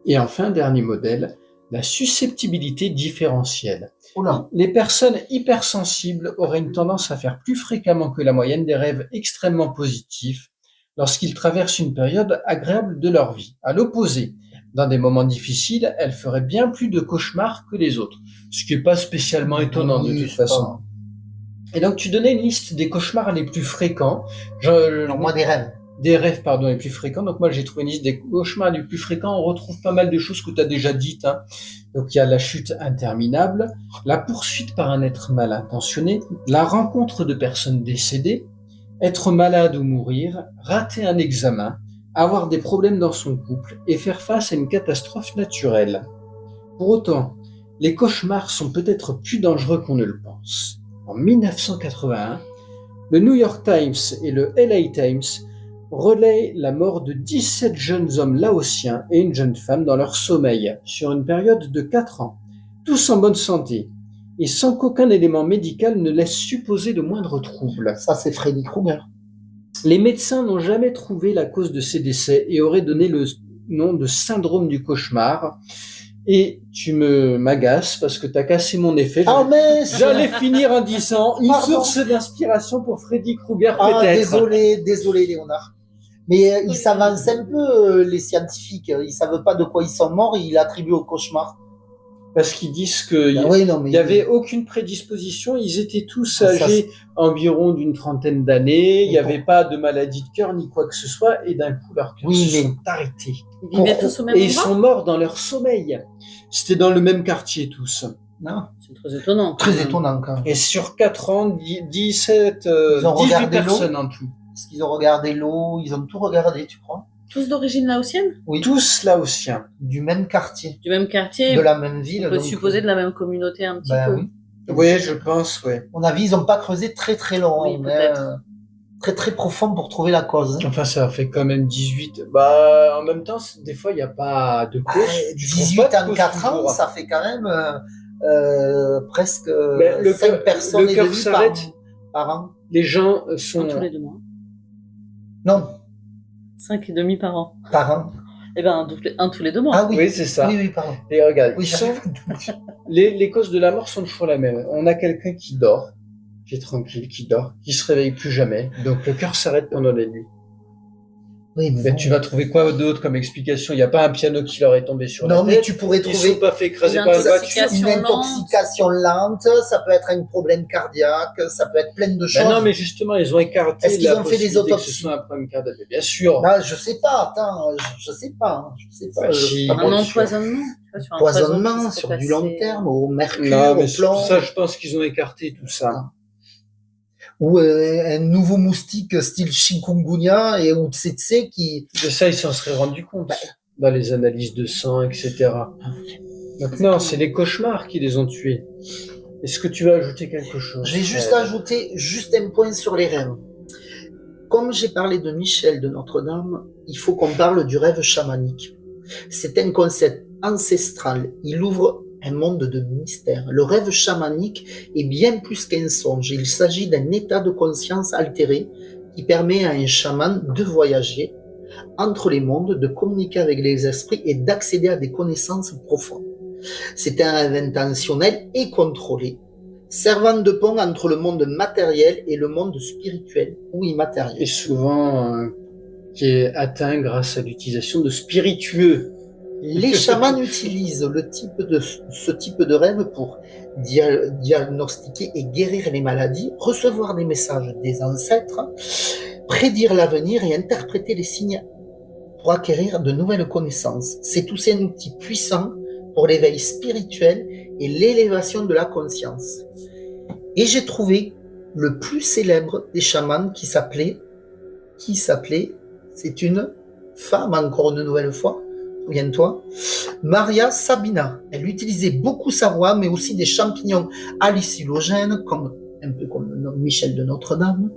Et enfin, dernier modèle, la susceptibilité différentielle. Oula. Les personnes hypersensibles auraient une tendance à faire plus fréquemment que la moyenne des rêves extrêmement positifs lorsqu'ils traversent une période agréable de leur vie. À l'opposé, dans des moments difficiles, elles feraient bien plus de cauchemars que les autres, ce qui n'est pas spécialement étonnant de Oui, toute c'est façon. pas- Et donc tu donnais une liste des cauchemars les plus fréquents. Non, moi, des rêves. Des rêves, pardon, les plus fréquents. Donc moi, j'ai trouvé une liste des cauchemars les plus fréquents. On retrouve pas mal de choses que tu as déjà dites, hein. Donc il y a la chute interminable, la poursuite par un être mal intentionné, la rencontre de personnes décédées, être malade ou mourir, rater un examen, avoir des problèmes dans son couple et faire face à une catastrophe naturelle. Pour autant, les cauchemars sont peut-être plus dangereux qu'on ne le pense. En 1981, le New York Times et le LA Times relaient la mort de 17 jeunes hommes laotiens et une jeune femme dans leur sommeil sur une période de 4 ans, tous en bonne santé. et sans qu'aucun élément médical ne laisse supposer le moindre trouble. Ça, c'est Freddy Krueger. Les médecins n'ont jamais trouvé la cause de ces décès et auraient donné le nom de syndrome du cauchemar. Et tu m'agaces parce que tu as cassé mon effet. Ah, mince! J'allais finir en disant une Pardon. source d'inspiration pour Freddy Krueger Ah, peut-être. désolé, Léonard. Mais ils s'avancent un peu, les scientifiques. Ils savent pas de quoi ils sont morts, ils l'attribuent au cauchemar. Parce qu'ils disent qu'il Ah oui, non, mais n'y avait aucune prédisposition. Ils étaient tous Ça, âgés environ d'une trentaine d'années. Il n'y Et avait pas de maladie de cœur ni quoi que ce soit. Et d'un coup, leurs cœurs Oui, se mais- sont arrêtés. Ils vivaient tous au même Et ils endroit. sont morts dans leur sommeil. C'était dans le même quartier tous. Non, C'est très étonnant. très étonnant quand même. Et sur 4 ans, 17, Ils ont 18 regardé l'eau. personnes en tout. Est-ce qu'ils ont regardé l'eau? Ils ont tout regardé, tu crois? Tous d'origine laotienne, Oui. Tous laotiens. Du même quartier, du même quartier. de la même ville. On peut donc, supposer de la même communauté un petit ben peu. oui. Oui, je pense, oui. À mon avis, ils n'ont pas creusé très long, Oui, mais peut-être. très profond pour trouver la cause. Enfin, ça fait quand même 18. Bah, en même temps, des fois, il n'y a pas de cause. Tu trouves 18 pas de en cause 4 ans, toujours. ça fait quand même presque Mais le 5 cœur- personnes le et cœur demie s'arrête. par an. Les gens En sont... tous les 2 mois. Non, 5,5 par an. par an. Eh ben, un tous les 2 mois. Ah oui, Oui, c'est ça. oui, pardon. Et regarde, Oui, ils sont... les causes de la mort sont toujours la même. On a quelqu'un qui dort, qui est tranquille, qui dort, qui se réveille plus jamais. Donc le cœur s'arrête pendant la nuit. Oui, Mais bon. tu vas trouver quoi d'autre comme explication? Il n'y a pas un piano qui leur est tombé sur Non, la mais tête. tu pourrais Ils ne trouver sont pas fait écraser Une par une voiture. intoxication. une intoxication lente, ça peut être un problème cardiaque, ça peut être plein de choses. Ben non, mais justement, ils ont écarté Est-ce qu'ils la ont fait des possibilité que ce autopsies? soit un problème cardiaque. Bien sûr. Bah, je sais pas, attends, je sais pas. Je sais pas. Bah, si. pas Un bon. empoisonnement. Tu vois, sur un Empoisonnement poison qui sur serait du passé- long terme, au mercure, Non, mais au c'est pour plomb. ça, je pense qu'ils ont écarté tout ça. Ou un nouveau moustique style chikungunya et ou tsetse qui... De ça, ils s'en seraient rendus compte dans les analyses de sang, etc. Donc non, c'est les cauchemars qui les ont tués. Est-ce que tu veux ajouter quelque chose? Je vais juste ajouter juste un point sur les rêves. Comme j'ai parlé de Michel de Notre-Dame, il faut qu'on parle du rêve chamanique. C'est un concept ancestral. Il ouvre un monde de mystère. Le rêve chamanique est bien plus qu'un songe. Il s'agit d'un état de conscience altéré qui permet à un chaman de voyager entre les mondes, de communiquer avec les esprits et d'accéder à des connaissances profondes. C'est un rêve intentionnel et contrôlé, servant de pont entre le monde matériel et le monde spirituel ou Et immatériel. souvent, qui est atteint grâce à l'utilisation de spiritueux. Les chamans utilisent ce type de rêve pour diagnostiquer et guérir les maladies, recevoir des messages des ancêtres, prédire l'avenir et interpréter les signes pour acquérir de nouvelles connaissances. C'est aussi un outil puissant pour l'éveil spirituel et l'élévation de la conscience. Et j'ai trouvé le plus célèbre des chamans qui s'appelait, c'est une femme encore une nouvelle fois, souviens-toi, Maria Sabina. Elle utilisait beaucoup sa voix, mais aussi des champignons hallucinogènes, un peu comme Michel de Notre-Dame.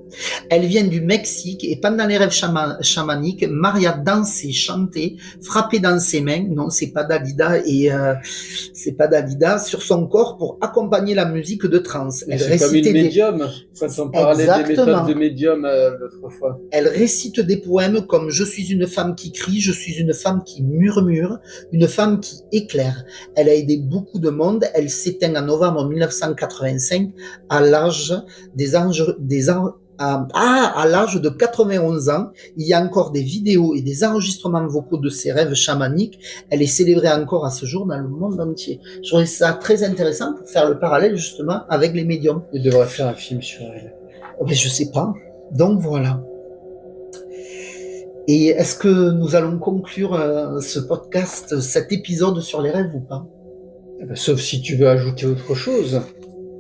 Elle vient du Mexique et pendant les rêves chamaniques, Maria dansait, chantait, frappait dans ses mains, non, c'est pas Dalida sur son corps pour accompagner la musique de trance. Elle C'est comme une médium, quand on parlait Exactement. des méthodes de médium l'autre fois. Elle récite des poèmes comme « Je suis une femme qui crie, je suis une femme qui murmure, une femme qui éclaire ». Elle a aidé beaucoup de monde. Elle s'éteint en novembre 1985 à l'âge à l'âge de 91 ans. Il y a encore des vidéos et des enregistrements vocaux de ses rêves chamaniques. Elle est célébrée encore à ce jour dans le monde entier. Je trouvais ça très intéressant pour faire le parallèle justement avec les médiums. Il devrait faire un film sur elle. Mais je sais pas. Donc voilà. Et est-ce que nous allons conclure ce podcast, cet épisode sur les rêves ou pas? Sauf si tu veux ajouter autre chose.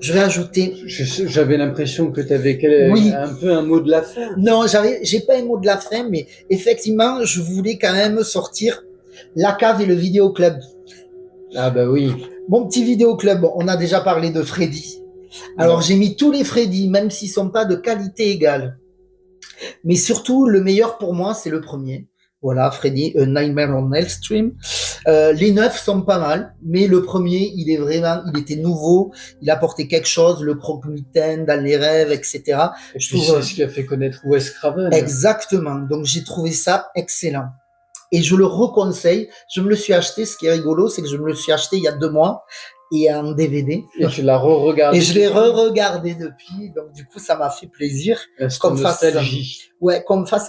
Je vais ajouter. J'avais l'impression que tu avais Oui. un peu un mot de la fin. Non, j'ai pas un mot de la fin, mais effectivement, je voulais quand même sortir la cave et le vidéoclub. Ah bah oui. Mon petit vidéoclub, on a déjà parlé de Freddy. Alors j'ai mis tous les Freddy, même s'ils sont pas de qualité égale. Mais surtout, le meilleur pour moi, c'est le premier. Voilà, Freddy, A Nightmare on Elm Street. Les neufs sont pas mal, mais le premier, il était nouveau, il apportait quelque chose, le croque-mitaine dans les rêves, etc. Et puis c'est ce qui a fait connaître Wes Craven. Exactement. Donc j'ai trouvé ça excellent. Et je le reconseille. Je me le suis acheté. Ce qui est rigolo, c'est que je me le suis acheté il y a 2 mois et en DVD. Et tu l'as re-regardé. Et je l'ai re-regardé depuis. Donc du coup, ça m'a fait plaisir. Qu'on fasse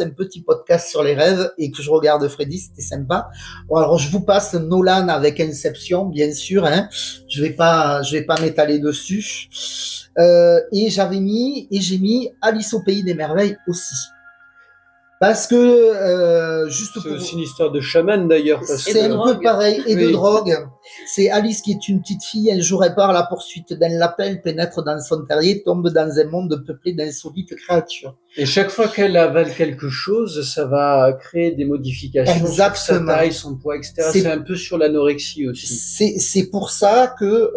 un petit podcast sur les rêves et que je regarde Freddy, c'était sympa. Bon, alors je vous passe Nolan avec Inception, bien sûr. Hein. Je vais pas m'étaler dessus. Et j'ai mis Alice au pays des merveilles aussi. Parce que c'est aussi une histoire de chaman d'ailleurs. C'est un peu pareil, et de drogue. C'est Alice qui est une petite fille, un jour elle part à la poursuite d'un lapin, pénètre dans son terrier, tombe dans un monde peuplé d'insolites créatures. Et chaque fois qu'elle avale quelque chose, ça va créer des modifications sur sa taille, son poids, etc. C'est un peu sur l'anorexie aussi. C'est pour ça que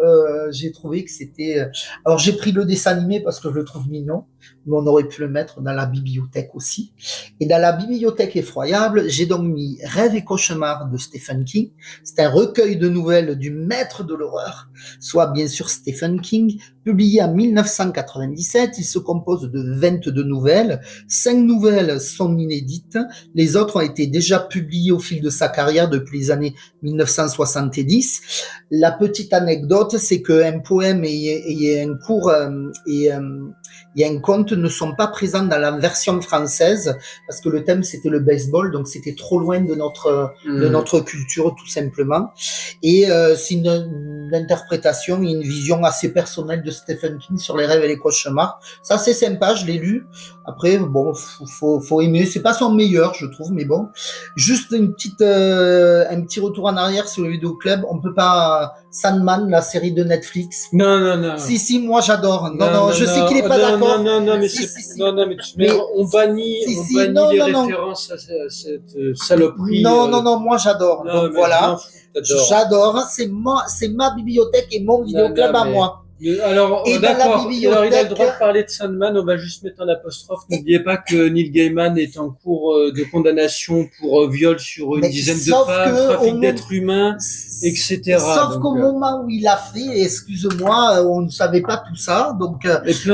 j'ai trouvé que c'était... Alors j'ai pris le dessin animé parce que je le trouve mignon, mais on aurait pu le mettre dans la bibliothèque aussi. Et dans la bibliothèque effroyable, j'ai donc mis Rêves et cauchemars de Stephen King. C'est un recueil de nouvelles du maître de l'horreur, soit bien sûr Stephen King, publié en 1997. Il se compose de 22 nouvelles. 5 nouvelles sont inédites. Les autres ont été déjà publiées au fil de sa carrière depuis les années 1970. La petite anecdote, c'est qu'un poème et un cours et un conte ne sont pas présents dans la version française parce que le thème c'était le baseball, donc c'était trop loin de notre culture tout simplement. Et c'est une interprétation et une vision assez personnelle de Stephen King sur les rêves et les cauchemars. Ça c'est sympa, je l'ai lu. Après bon, faut aimer. C'est pas son meilleur, je trouve, mais bon. Juste un petit retour en arrière sur le vidéo club. On peut pas Sandman, la série de Netflix. Non. Si, moi j'adore. Non, je sais qu'il est pas d'accord. Non, mais on bannit les références à cette saloperie. Non, moi j'adore. Donc voilà. J'adore. C'est ma bibliothèque et mon vidéoclub à moi. Alors, d'accord. Alors, il a le droit de parler de Sandman. On va juste mettre un apostrophe. N'oubliez pas que Neil Gaiman est en cours de condamnation pour viol sur une dizaine de femmes, trafic d'êtres humains, etc. Sauf qu'au moment où il a fait, excuse-moi, on ne savait pas tout ça. Donc,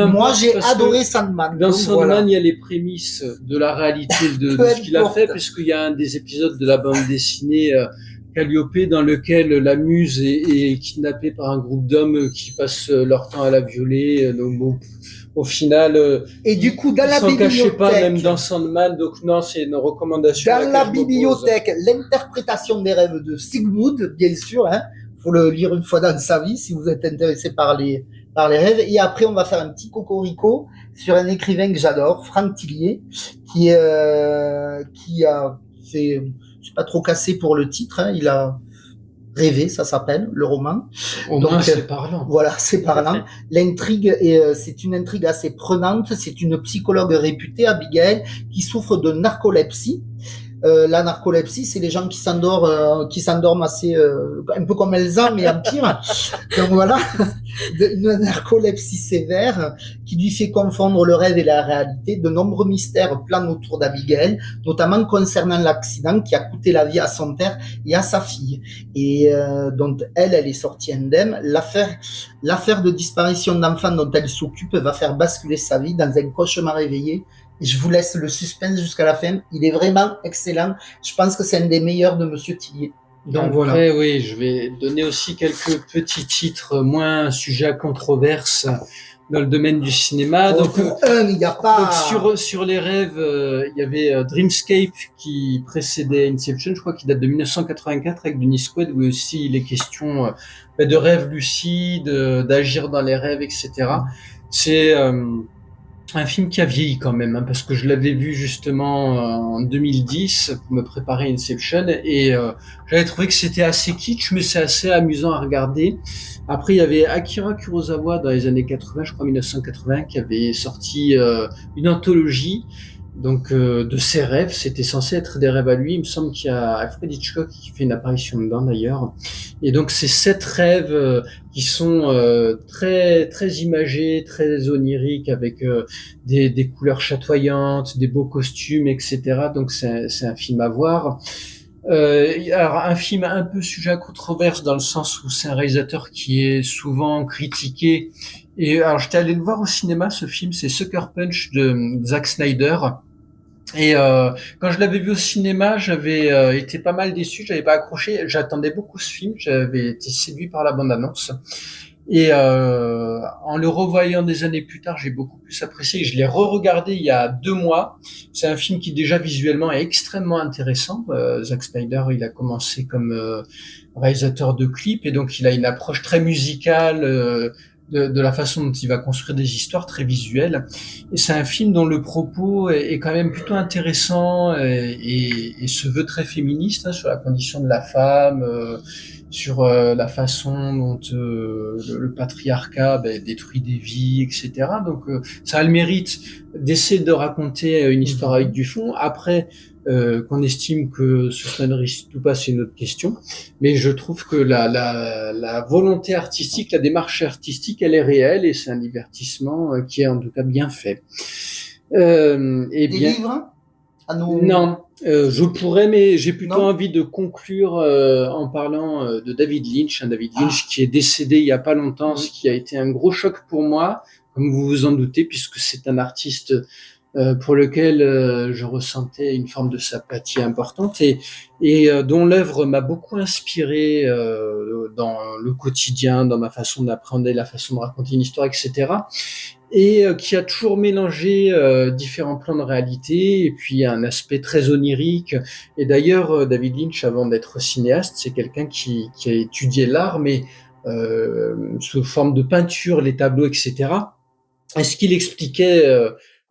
moi, j'ai adoré Sandman. Dans Sandman, il y a les prémices de la réalité de ce qu'il a fait, puisqu'il y a un des épisodes de la bande dessinée Calliope dans lequel la muse est kidnappée par un groupe d'hommes qui passent leur temps à la violer. Donc bon, au final, et du coup, dans la bibliothèque, s'en cachait pas même dans Sandman. Donc non, c'est une recommandation. Dans la bibliothèque, l'interprétation des rêves de Sigmund, bien sûr. Faut le lire une fois dans sa vie si vous êtes intéressé par les rêves. Et après, on va faire un petit cocorico sur un écrivain que j'adore, Franck Tillier, qui a fait... Je suis pas trop cassé pour le titre, il a Rêvé, ça s'appelle, le roman. Donc c'est parlant. Voilà, c'est parlant. L'intrigue c'est une intrigue assez prenante. C'est une psychologue réputée, Abigail, qui souffre de narcolepsie. La narcolepsie, c'est les gens qui s'endorment assez, un peu comme Elsa, mais en pire. Donc voilà, une narcolepsie sévère qui lui fait confondre le rêve et la réalité. De nombreux mystères planent autour d'Abigail, notamment concernant l'accident qui a coûté la vie à son père et à sa fille, et dont elle est sortie indemne. L'affaire de disparition d'enfants dont elle s'occupe va faire basculer sa vie dans un cauchemar éveillé. Et je vous laisse le suspense jusqu'à la fin. Il est vraiment excellent. Je pense que c'est un des meilleurs de Monsieur Tillier. Donc après, voilà. Oui, je vais donner aussi quelques petits titres moins sujets à controverse dans le domaine du cinéma. Donc il y a pas. Donc sur les rêves, il y avait Dreamscape qui précédait Inception, je crois qu'il date de 1984 avec Dennis Quaid, où aussi il est question de rêves lucides, d'agir dans les rêves, etc. C'est un film qui a vieilli quand même, parce que je l'avais vu justement en 2010 pour me préparer à Inception, et j'avais trouvé que c'était assez kitsch, mais c'est assez amusant à regarder. Après, il y avait Akira Kurosawa dans les années 80, je crois 1980, qui avait sorti une anthologie donc de ses rêves. C'était censé être des rêves à lui. Il me semble qu'il y a Alfred Hitchcock qui fait une apparition dedans d'ailleurs. Et donc c'est 7 rêves qui sont très très imagés, très oniriques, avec des couleurs chatoyantes, des beaux costumes, etc. Donc c'est un film à voir. Alors, un film un peu sujet à controverse dans le sens où c'est un réalisateur qui est souvent critiqué. Et alors, j'étais allé le voir au cinéma, ce film, c'est Sucker Punch de Zack Snyder. Et quand je l'avais vu au cinéma, j'avais été pas mal déçu, j'avais pas accroché. J'attendais beaucoup ce film, j'avais été séduit par la bande-annonce. Et en le revoyant des années plus tard, j'ai beaucoup plus apprécié. Je l'ai re-regardé il y a 2 mois. C'est un film qui déjà visuellement est extrêmement intéressant. Zack Snyder, il a commencé comme réalisateur de clips et donc il a une approche très musicale de la façon dont il va construire des histoires très visuelles. Et c'est un film dont le propos est quand même plutôt intéressant et se veut très féministe, hein, sur la condition de la femme. Sur la façon dont le patriarcat détruit des vies, etc. Donc ça a le mérite d'essayer de raconter une histoire avec du fond. Après, qu'on estime que ce soit une réussite ou pas, c'est une autre question. Mais je trouve que la volonté artistique, la démarche artistique, elle est réelle et c'est un divertissement qui est en tout cas bien fait. Des livres à nous... Non, je pourrais, mais j'ai plutôt envie de conclure en parlant de David Lynch. David Lynch qui est décédé il y a pas longtemps, ce qui a été un gros choc pour moi, comme vous vous en doutez, puisque c'est un artiste pour lequel je ressentais une forme de sympathie importante et dont l'œuvre m'a beaucoup inspiré dans le quotidien, dans ma façon d'apprendre, la façon de raconter une histoire, etc. Et qui a toujours mélangé différents plans de réalité et puis un aspect très onirique. Et d'ailleurs, David Lynch, avant d'être cinéaste, c'est quelqu'un qui a étudié l'art, mais sous forme de peinture, les tableaux, etc. Et ce qu'il expliquait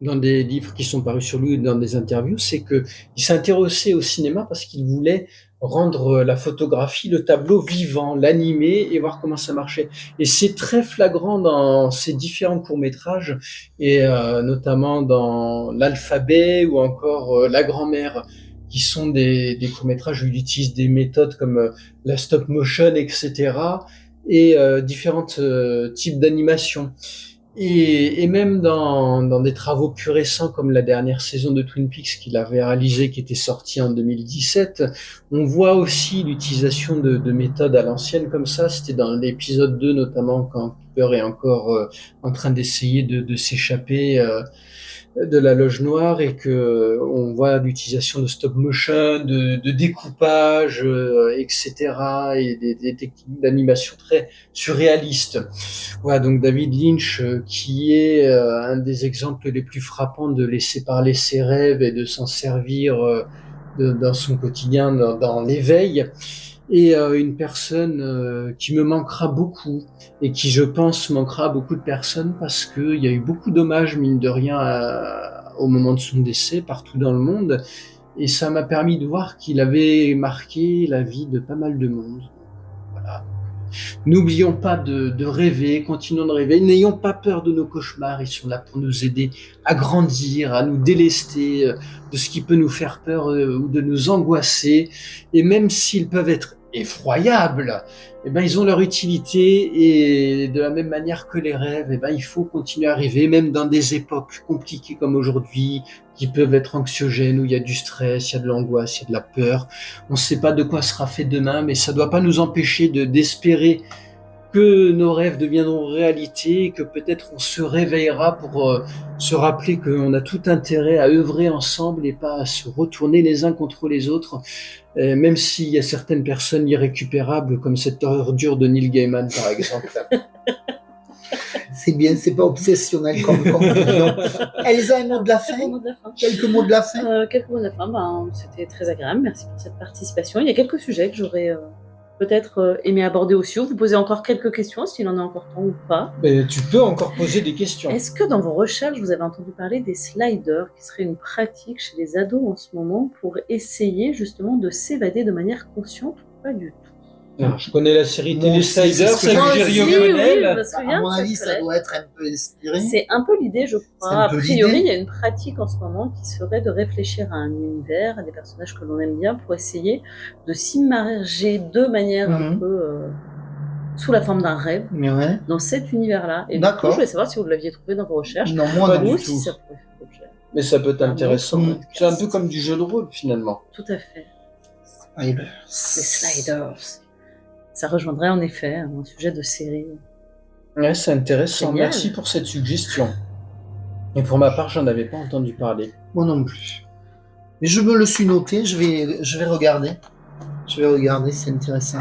dans des livres qui sont parus sur lui, dans des interviews, c'est que il s'intéressait au cinéma parce qu'il voulait rendre la photographie, le tableau vivant, l'animer et voir comment ça marchait. Et c'est très flagrant dans ces différents courts-métrages et notamment dans L'Alphabet ou encore La Grand-mère, qui sont des courts-métrages où il utilise des méthodes comme la stop motion, etc. et différents types d'animation. Et même dans des travaux plus récents comme la dernière saison de Twin Peaks qu'il avait réalisé, qui était sortie en 2017, on voit aussi l'utilisation de méthodes à l'ancienne comme ça. C'était dans l'épisode 2 notamment, quand Cooper est encore en train d'essayer de s'échapper de la loge noire et que on voit l'utilisation de stop motion, de découpage, etc. et des techniques d'animation très surréalistes. Voilà, donc David Lynch, qui est un des exemples les plus frappants de laisser parler ses rêves et de s'en servir dans son quotidien, dans l'éveil, et une personne qui me manquera beaucoup et qui, je pense, manquera à beaucoup de personnes parce qu'il y a eu beaucoup d'hommages, mine de rien, au moment de son décès partout dans le monde. Et ça m'a permis de voir qu'il avait marqué la vie de pas mal de monde. Voilà. N'oublions pas de rêver, continuons de rêver, n'ayons pas peur de nos cauchemars, ils sont là pour nous aider à grandir, à nous délester de ce qui peut nous faire peur ou de nous angoisser, et même s'ils peuvent être effroyables, eh ben, ils ont leur utilité, et de la même manière que les rêves, eh ben, il faut continuer à rêver, même dans des époques compliquées comme aujourd'hui, qui peuvent être anxiogènes, où il y a du stress, il y a de l'angoisse, il y a de la peur. On ne sait pas de quoi sera fait demain, mais ça ne doit pas nous empêcher d'espérer que nos rêves deviendront réalité et que peut-être on se réveillera pour se rappeler qu'on a tout intérêt à œuvrer ensemble et pas à se retourner les uns contre les autres, même s'il y a certaines personnes irrécupérables comme cette ordure de Neil Gaiman par exemple. C'est bien, c'est pas obsessionnel comme conclusion. Elsa, un mot de la fin? Quelques mots de la fin? Quelques mots de la fin. C'était très agréable. Merci pour cette participation. Il y a quelques sujets que j'aurais peut-être aimé aborder aussi. Vous posez encore quelques questions, s'il en est encore temps ou pas. Mais tu peux encore poser des questions. Est-ce que dans vos recherches, vous avez entendu parler des sliders, qui serait une pratique chez les ados en ce moment pour essayer justement de s'évader de manière consciente ou pas du tout? Alors, je connais la série Moi télé aussi, Slider, c'est ce que celle j'ai de dit. Jerry Oui, O'Connell. je me souviens À mon de cette avis, ça collègue. doit être un peu inspiré. C'est un peu l'idée, je C'est crois. un A peu priori, l'idée. il y a une pratique en ce moment qui serait de réfléchir à un univers, à des personnages que l'on aime bien, pour essayer de s'immerger de manière un peu sous la forme d'un rêve Mais ouais. dans cet univers-là. Et du coup, D'accord. je voulais savoir si vous l'aviez trouvé dans vos recherches, Non, moi, Pas non ou du si tout. ça pourrait faire l'objet. Mais ça peut être intéressant. Mm. C'est un peu comme du jeu de rôle finalement. Tout à fait. Et Les sliders. Ça rejoindrait en effet un sujet de série. Ouais, c'est intéressant. Génial. Merci pour cette suggestion. Et pour ma part, j'en avais pas entendu parler. Moi non plus. Mais je me le suis noté, je vais regarder. Je vais regarder, c'est intéressant.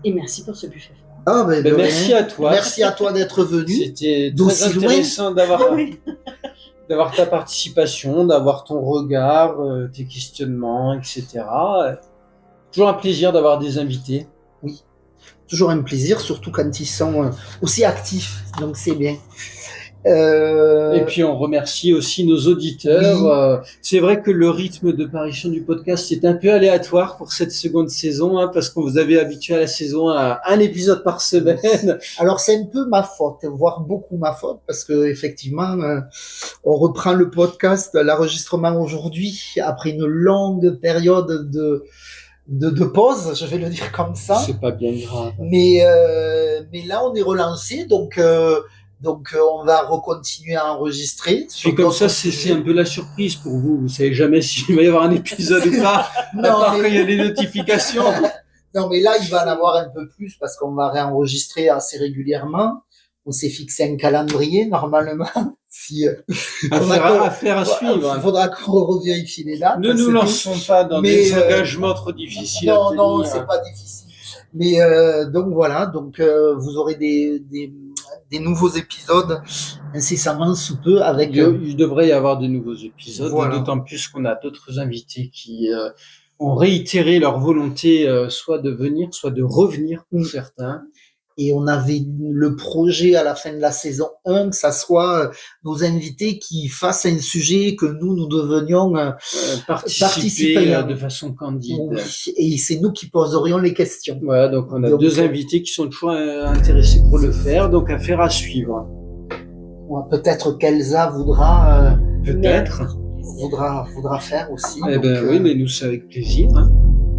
Et merci pour ce buffet froid. Ah, ben, de Merci rien. à toi. Merci à toi d'être venu. C'était D'aussi très intéressant d'avoir ta participation, d'avoir ton regard, tes questionnements, etc. Toujours un plaisir d'avoir des invités. Toujours un plaisir, surtout quand ils sont aussi actifs. Donc c'est bien. Et puis on remercie aussi nos auditeurs. Oui. C'est vrai que le rythme de parution du podcast est un peu aléatoire pour cette seconde saison, parce qu'on vous avait habitué à la saison à un épisode par semaine. Alors c'est un peu ma faute, voire beaucoup ma faute, parce que effectivement, on reprend le podcast, l'enregistrement aujourd'hui, après une longue période de pause, je vais le dire comme ça. C'est pas bien grave. Mais là, on est relancé, donc on va recontinuer à enregistrer. Puis comme ça, c'est un peu la surprise pour vous. Vous savez jamais s'il va y avoir un épisode ou pas, à part quand il y a des notifications. Non, mais là, il va en avoir un peu plus parce qu'on va réenregistrer assez régulièrement. On s'est fixé un calendrier, normalement. Affaire à suivre. Il faudra qu'on revérifie les dates. Ne nous lançons pas dans des engagements trop difficiles à tenir. Non, c'est pas difficile. Mais donc voilà, donc vous aurez des nouveaux épisodes incessamment sous peu avec. Il devrait y avoir de nouveaux épisodes, voilà. D'autant plus qu'on a d'autres invités qui ont réitéré leur volonté, soit de venir, soit de revenir pour certains. Et on avait le projet à la fin de la saison 1 que ça soit nos invités qui fassent un sujet que nous devenions participer de façon candide. Oui, et c'est nous qui poserions les questions. Voilà, donc on a deux invités qui sont toujours intéressés pour le faire, donc affaire à suivre. Peut-être qu'Elsa voudra faire aussi. Eh ben oui, mais nous c'est avec plaisir.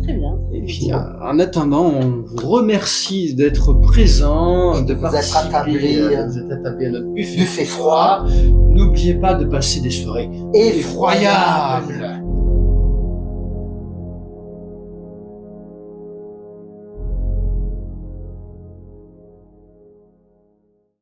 Très bien. Et puis en attendant, on vous remercie d'être présent, de participer, vous êtes attablés à notre buffet froid. N'oubliez pas de passer des soirées effroyables.